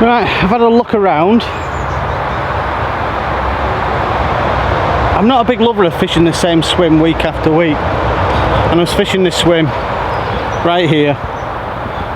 Right, I've had a look around. I'm not a big lover of fishing the same swim week after week, and I was fishing this swim right here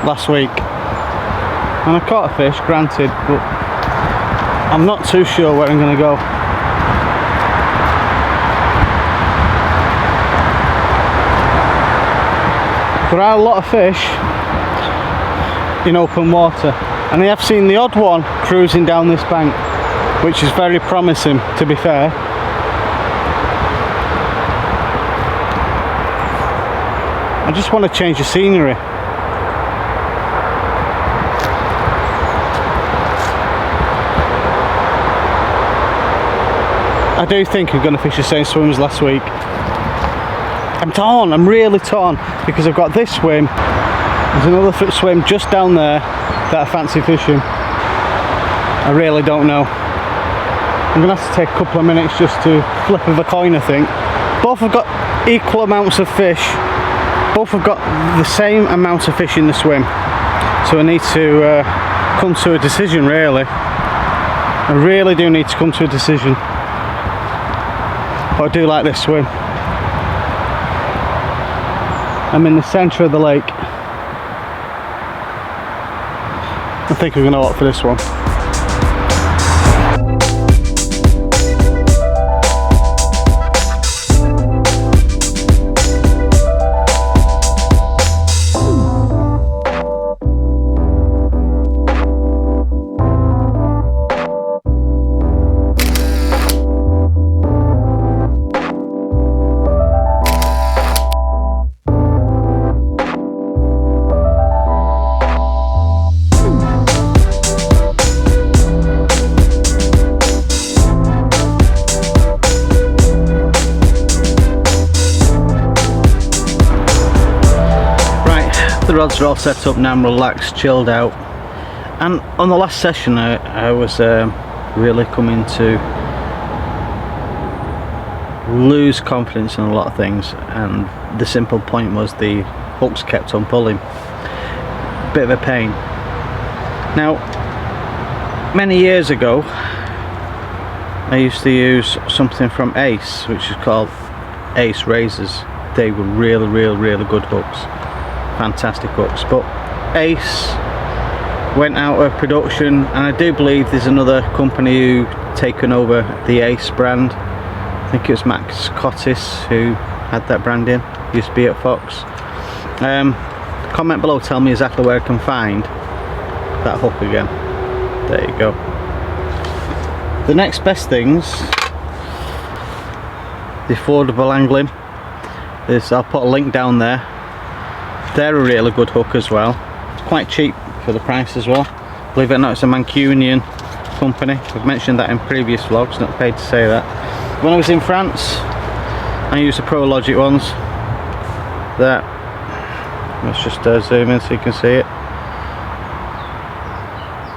last week, and I caught a fish, granted, but I'm not too sure where I'm going to go. There are a lot of fish in open water, and I have seen the odd one cruising down this bank, which is very promising, to be fair. I just want to change the scenery. I do think I'm going to fish the same swim as last week. I'm torn, I'm really torn, because I've got this swim, there's another swim just down there that I fancy fishing. I really don't know. I'm going to have to take a couple of minutes just to flip of a coin, I think. Both have got equal amounts of fish. Both have got the same amount of fish in the swim. So I need to come to a decision, really. I really do need to come to a decision. But I do like this swim. I'm in the centre of the lake. I think I'm going to opt for this one. The rods are all set up now, I'm relaxed, chilled out, and on the last session I was really coming to lose confidence in a lot of things, and the simple point was the hooks kept on pulling. Bit of a pain. Now, many years ago I used to use something from Ace, which is called Ace razors. They were really good hooks. Fantastic hooks, but Ace went out of production, and I do believe there's another company who taken over the Ace brand. I think it was Max Cottis who had that brand in, used to be at Fox. Comment below, tell me exactly where I can find that hook again. There you go. The next best things, the affordable angling, is, I'll put a link down there. They're a really good hook as well. It's quite cheap for the price as well. Believe it or not, it's a Mancunian company. I've mentioned that in previous vlogs, not paid to say that. When I was in France, I used the Pro Logic ones. That. Let's just zoom in so you can see it.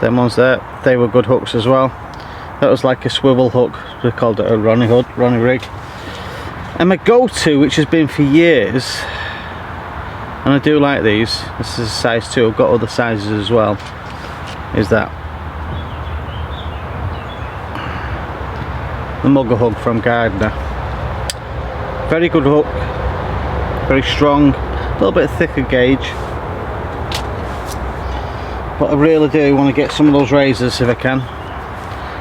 Them ones there, they were good hooks as well. That was like a swivel hook. We called it a Ronnie rig. And my go-to, which has been for years, and I do like these, this is a size 2, I've got other sizes as well, is that the Mugger Hug from Gardner. Very good hook, very strong, a little bit thicker gauge, but I really do want to get some of those razors if I can,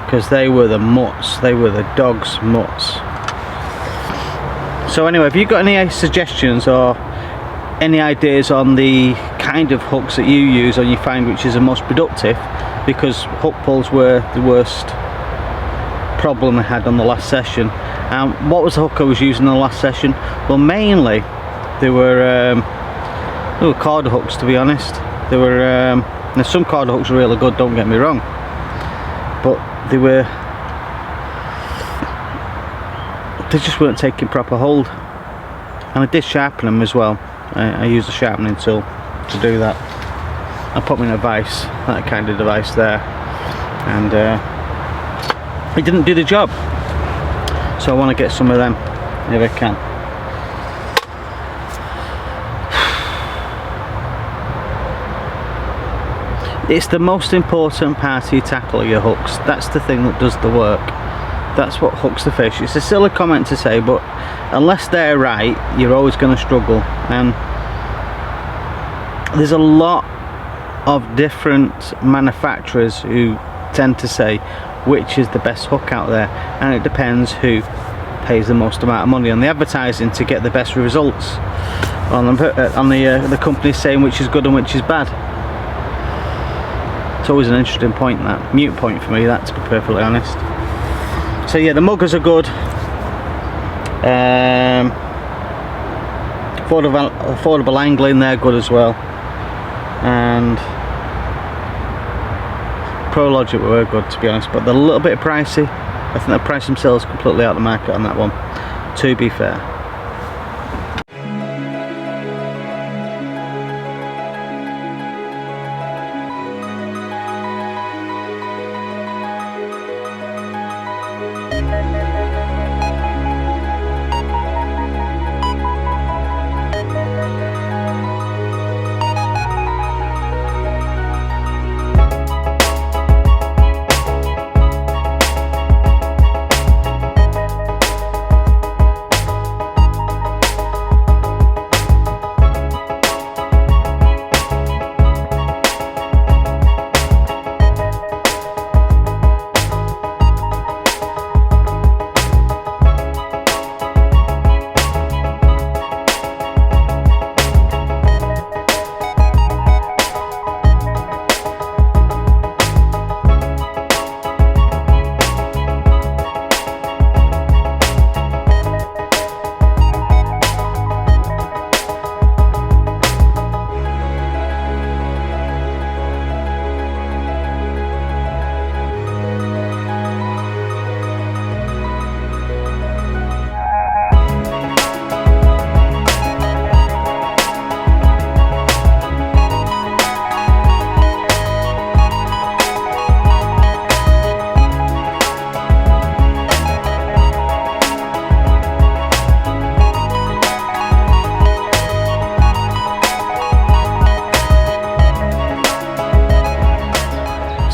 because they were the mutts, they were the dog's mutts. So anyway, have you got any suggestions or any ideas on the kind of hooks that you use or you find which is the most productive? Because hook pulls were the worst problem I had on the last session. What was the hook I was using on the last session? Well, mainly they were corda hooks, to be honest. They were now some corda hooks are really good, don't get me wrong, but they just weren't taking proper hold. And I did sharpen them as well. I used a sharpening tool to do that. I put them in a vise, that kind of device there, and it didn't do the job. So I want to get some of them if I can. It's the most important part of your tackle, your hooks. That's the thing that does the work. That's what hooks the fish. It's a silly comment to say, but unless they're right, you're always going to struggle. And there's a lot of different manufacturers who tend to say which is the best hook out there, and it depends who pays the most amount of money on the advertising to get the best results on the company saying which is good and which is bad. It's always an interesting point, that mute point for me, that, to be perfectly honest. So yeah, the muggers are good. Affordable angling, they're good as well. And ProLogic were good, to be honest, but they're a little bit pricey. I think they price themselves completely out of the market on that one, to be fair.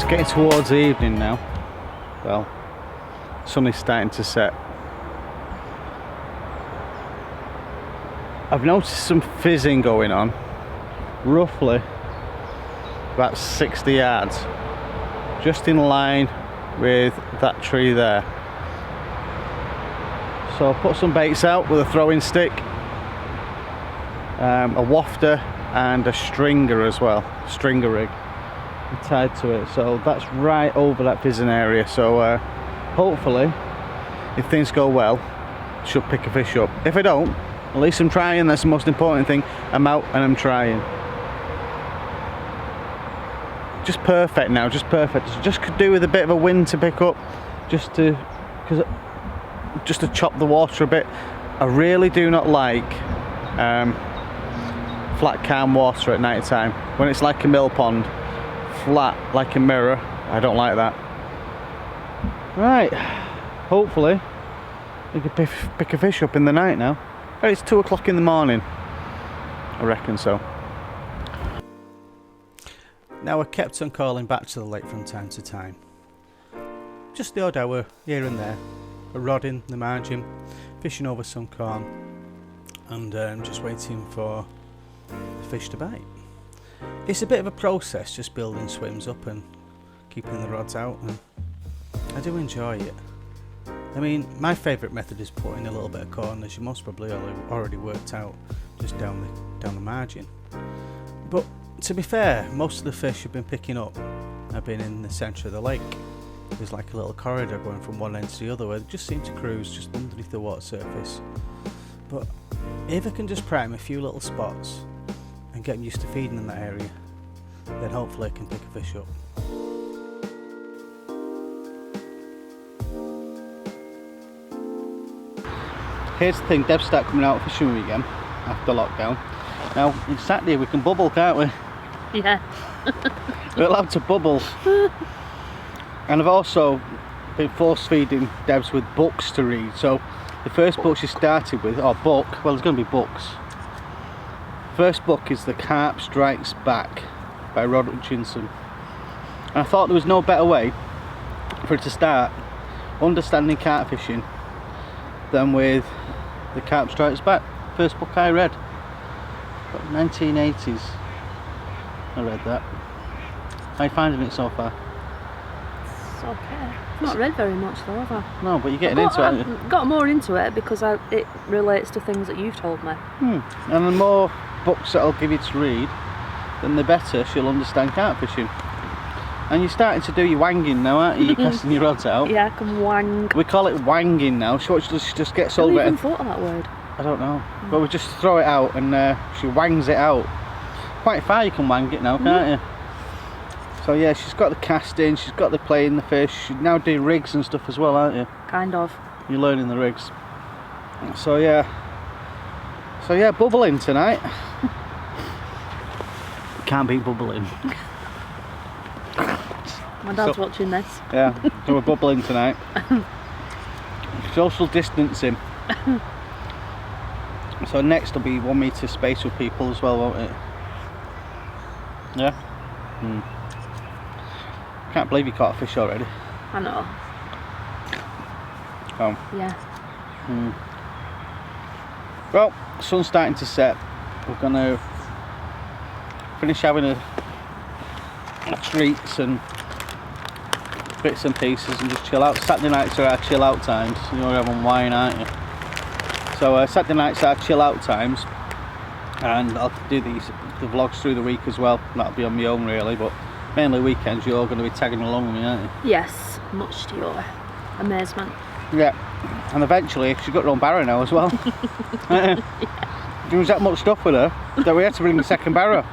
Getting towards the evening now. Well, sun is starting to set. I've noticed some fizzing going on, roughly about 60 yards, just in line with that tree there. So I put some baits out with a throwing stick, a wafter and a stringer as well, stringer rig tied to it, so that's right over that fizzing area. So hopefully, if things go well, should pick a fish up. If I don't, at least I'm trying. That's the most important thing. I'm out and I'm trying. Just perfect now, just perfect. Just could do with a bit of a wind to pick up, just to chop the water a bit. I really do not like flat calm water at night time. When it's like a mill pond, flat like a mirror, I don't like that. Right, hopefully we can pick a fish up in the night now. It's 2 o'clock in the morning, I reckon so. Now I kept on calling back to the lake from time to time. Just the odd hour here and there, a rod in the margin, fishing over some corn, and just waiting for the fish to bite. It's a bit of a process, just building swims up and keeping the rods out, and I do enjoy it. I mean, my favourite method is putting a little bit of corn, as you most probably already worked out, just down the margin. But to be fair, most of the fish I've been picking up have been in the centre of the lake. There's like a little corridor going from one end to the other where they just seem to cruise just underneath the water surface. But if I can just prime a few little spots and get them used to feeding in that area, then hopefully I can pick a fish up. Here's the thing, Debs start coming out fishing with me again after lockdown. Now, in Saturday we can bubble, can't we? Yeah. We're allowed to bubble. And I've also been force feeding Debs with books to read. So the first book she started with, or book, well there's going to be books. First book is The Carp Strikes Back by Rod Hutchinson. And I thought there was no better way for it to start understanding carp fishing than with the Carp Strikes Back. First book I read, 1980s. I read that. How are you finding it so far? It's okay. I've not read very much though, have I? No, but you're getting into it, aren't you? I've got more into it because it relates to things that you've told me. And the more books that I'll give you to read, then the better she'll understand carp fishing. And you're starting to do your wanging now, aren't you? You're casting your rods out. Yeah, I can wang. We call it wanging now. She just gets over it. Have you even thought of that word? I don't know. But we just throw it out and she wangs it out. Quite far you can wang it now, can't you? So yeah, she's got the casting, she's got the playing the fish. She's now doing rigs and stuff as well, aren't you? Kind of. You're learning the rigs. So yeah, bubbling tonight. Can't beat bubbling. My dad's watching this. Yeah, so we're bubbling tonight. Social distancing. So next will be 1 metre space with people as well, won't it? Yeah? Can't believe you caught a fish already. I know. Oh. Yeah. Well, sun's starting to set. We're going to finish having a treats and bits and pieces and just chill out. Saturday nights are our chill out times. You're having wine, aren't you? So Saturday nights are our chill out times, and I'll do the vlogs through the week as well. That'll be on my own really, but mainly weekends you're going to be tagging along with me, aren't you? Yes, much to your amazement. Yeah, and eventually she's got her own barrow now as well. Yeah. There was that much stuff with her that we had to bring the second barrow.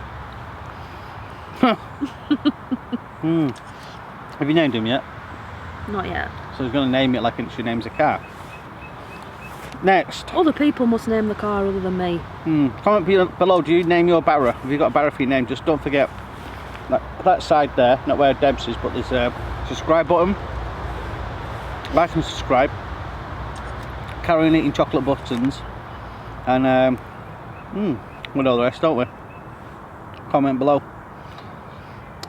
Have you named him yet? Not yet. So he's going to name it like she names a car. Next. Other people must name the car other than me. Comment below, do you name your barrow? Have you got a barrow for your name? Just don't forget that side there, not where Debs is, but there's a subscribe button. Like and subscribe. Carry on eating chocolate buttons. And we know the rest, don't we? Comment below.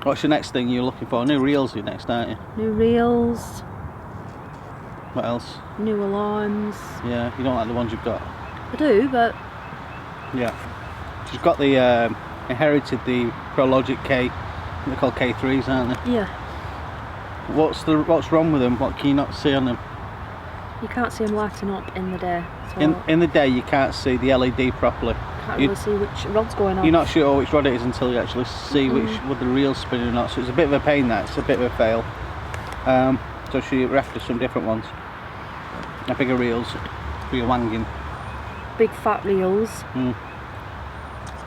What's your next thing you're looking for? New reels are next, aren't you? New reels. What else? New alarms. Yeah, you don't like the ones you've got? I do, but... Yeah. She's got the, inherited the ProLogic K, they're called K3s, aren't they? Yeah. What's wrong with them? What can you not see on them? You can't see them lighting up in the day. So in the day you can't see the LED properly. Can't really see which rod's going on. You're not sure which rod it is until you actually see whether the reel's spinning or not, so it's a bit of a pain that, it's a bit of a fail. So we're after some different ones. Bigger reels for your wanging. Big fat reels.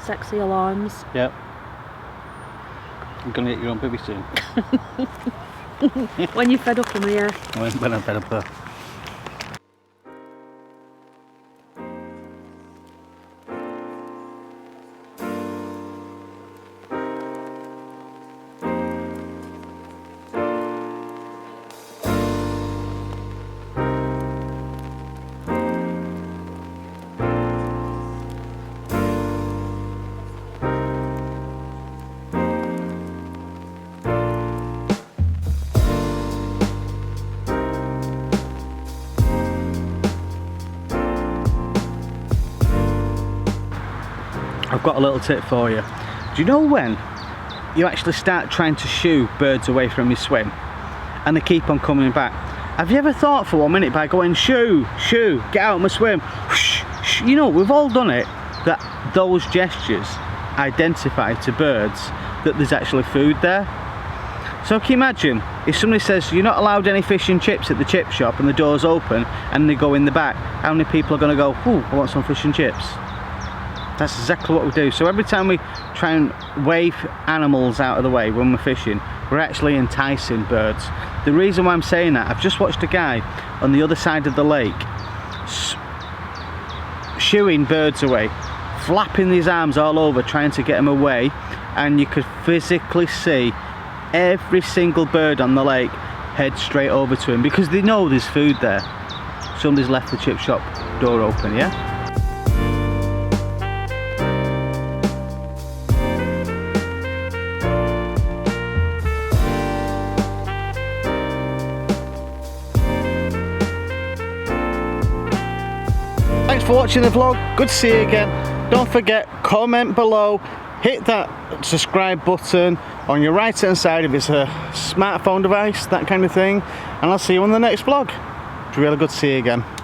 Sexy alarms. Yep. You're going to get your own baby soon. When you're fed up of me, yeah. When I'm fed up there. I've got a little tip for you. Do you know when you actually start trying to shoo birds away from your swim and they keep on coming back? Have you ever thought for 1 minute by going shoo, shoo, get out of my swim, whoosh, shh, you know, we've all done it, that those gestures identify to birds that there's actually food there. So can you imagine if somebody says you're not allowed any fish and chips at the chip shop and the door's open and they go in the back, how many people are going to go, ooh, I want some fish and chips? That's exactly what we do. So every time we try and wave animals out of the way when we're fishing, we're actually enticing birds. The reason why I'm saying that, I've just watched a guy on the other side of the lake shooing birds away, flapping his arms all over trying to get them away, and you could physically see every single bird on the lake head straight over to him because they know there's food there. Somebody's left the chip shop door open, yeah? for watching the vlog. Good to see you again. Don't forget, comment below, hit that subscribe button on your right hand side if it's a smartphone device, that kind of thing, and I'll see you on the next vlog. It's really good to see you again.